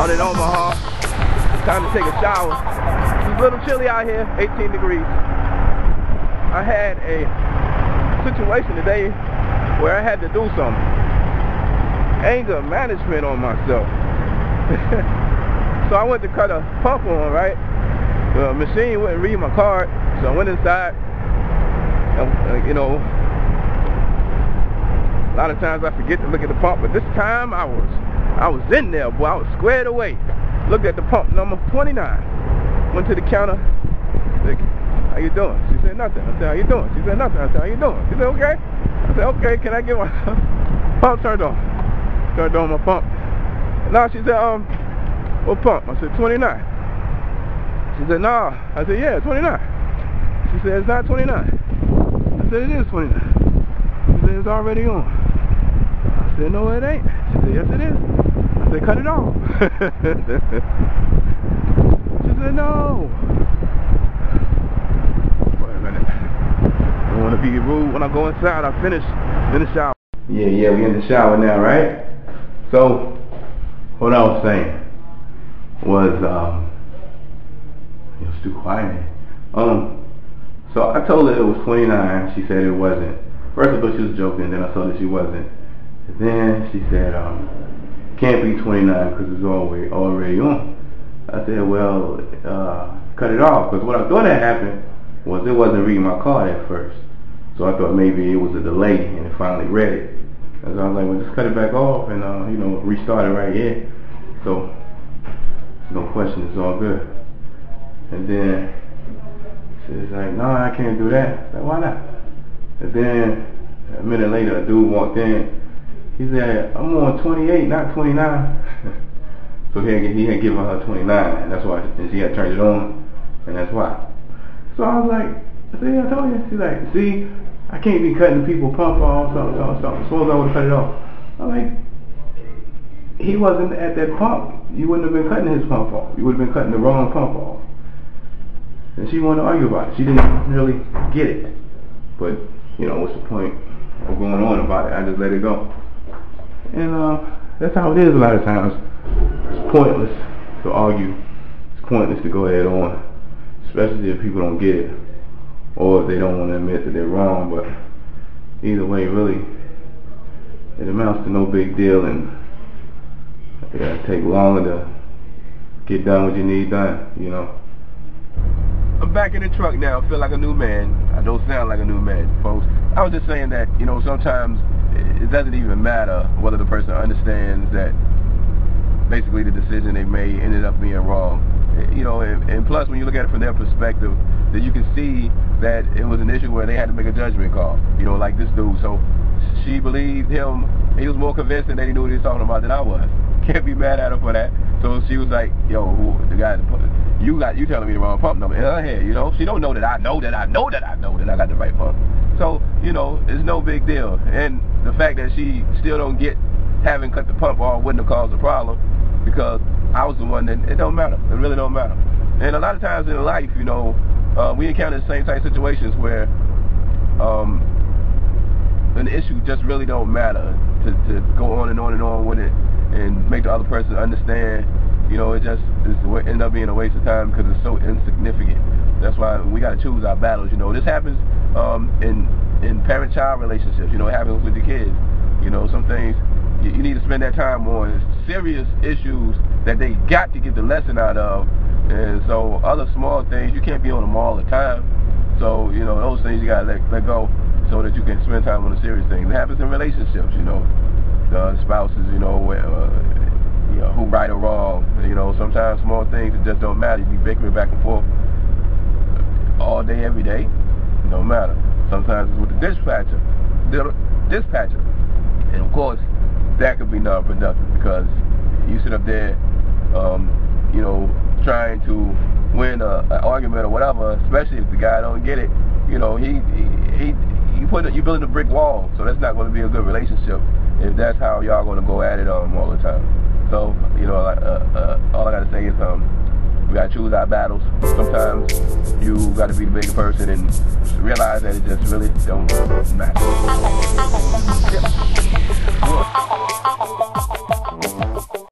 down in Omaha. Time to take a shower. It's a little chilly out here, 18 degrees. I had a situation today where I had to do some anger management on myself. So I went to cut a pump on, right? The machine wouldn't read my card, so I went inside. You know, a lot of times I forget to look at the pump, but this time I was in there, boy. I was squared away. Looked at the pump number 29. Went to the counter. Said, how you doing? She said nothing. I said, how you doing? She said nothing. I said, how you doing? She said, okay. I said, okay, can I get my pump turned on? Turned on my pump. Now she said, what pump? I said, 29. She said, nah. I said, yeah, 29. She said, it's not 29. I said, it is 29. She said, it's already on. I said, no, it ain't. She said, yes, it is. I said, cut it off. She said, no. Wait a minute. I don't want to be rude when I go inside. I finish in the shower. Yeah, we in the shower now, right? So, what I was saying was, it was too quiet. So I told her it was 29. She said it wasn't. First I thought she was joking, then I saw that she wasn't. And then she said, can't be 29 because it's already on. I said, well, cut it off, because what I thought had happened was it wasn't reading my card at first. So I thought maybe it was a delay and it finally read it. And so I was like, well, just cut it back off and, you know, restart it right here. So, no question, it's all good. And then she's like, no, I can't do that. I said, why not? And then a minute later, a dude walked in. He said, I'm on 28, not 29. So he had given her 29, and that's why, and she had turned it on, and that's why. So I was like, I said, yeah, I told you. She's like, see, I can't be cutting people pump off, something. Suppose I would have cut it off. I'm like, he wasn't at that pump. You wouldn't have been cutting his pump off. You would have been cutting the wrong pump off. And she wanted to argue about it. She didn't really get it. But, you know, what's the point of going on about it? I just let it go. And that's how it is a lot of times. It's pointless to argue. It's pointless to go ahead on. Especially if people don't get it. Or if they don't want to admit that they're wrong. But either way, really, it amounts to no big deal. And it gotta take longer to get done what you need done, you know. I'm back in the truck now. I feel like a new man. I don't sound like a new man, folks. I was just saying that, you know, sometimes it doesn't even matter whether the person understands that basically the decision they made ended up being wrong. You know, and plus when you look at it from their perspective, that you can see that it was an issue where they had to make a judgment call, you know, like this dude. So she believed him. He was more convincing that he knew what he was talking about than I was. Can't be mad at her for that. So she was like, yo, the guy, you telling me the wrong pump number in her head, you know? She don't know that I know that I got the right pump. So, you know, it's no big deal. And the fact that she still don't get having cut the pump off wouldn't have caused a problem, because I was the one that, it don't matter. It really don't matter. And a lot of times in life, you know, we encounter the same type of situations where an issue just really don't matter, to go on and on and on with it and make the other person understand. You know, it just end up being a waste of time because it's so insignificant. That's why we got to choose our battles. You know, this happens in parent-child relationships. You know, it happens with the kids. You know, some things you need to spend that time on serious issues that they got to get the lesson out of. And so other small things, you can't be on them all the time. So, you know, those things you got to let go so that you can spend time on the serious things. It happens in relationships, you know. The spouses, you know, who right or wrong. You know, sometimes small things, it just don't matter. You be bickering back and forth all day, every day. It don't matter. Sometimes it's with the dispatcher. And of course, that could be non-productive because you sit up there, you know, trying to win an argument or whatever, especially if the guy don't get it. You know, you building a brick wall, so that's not going to be a good relationship if that's how y'all going to go at it all the time. So, you know, all I got to say is we got to choose our battles. Sometimes you got to be the bigger person and realize that it just really don't matter.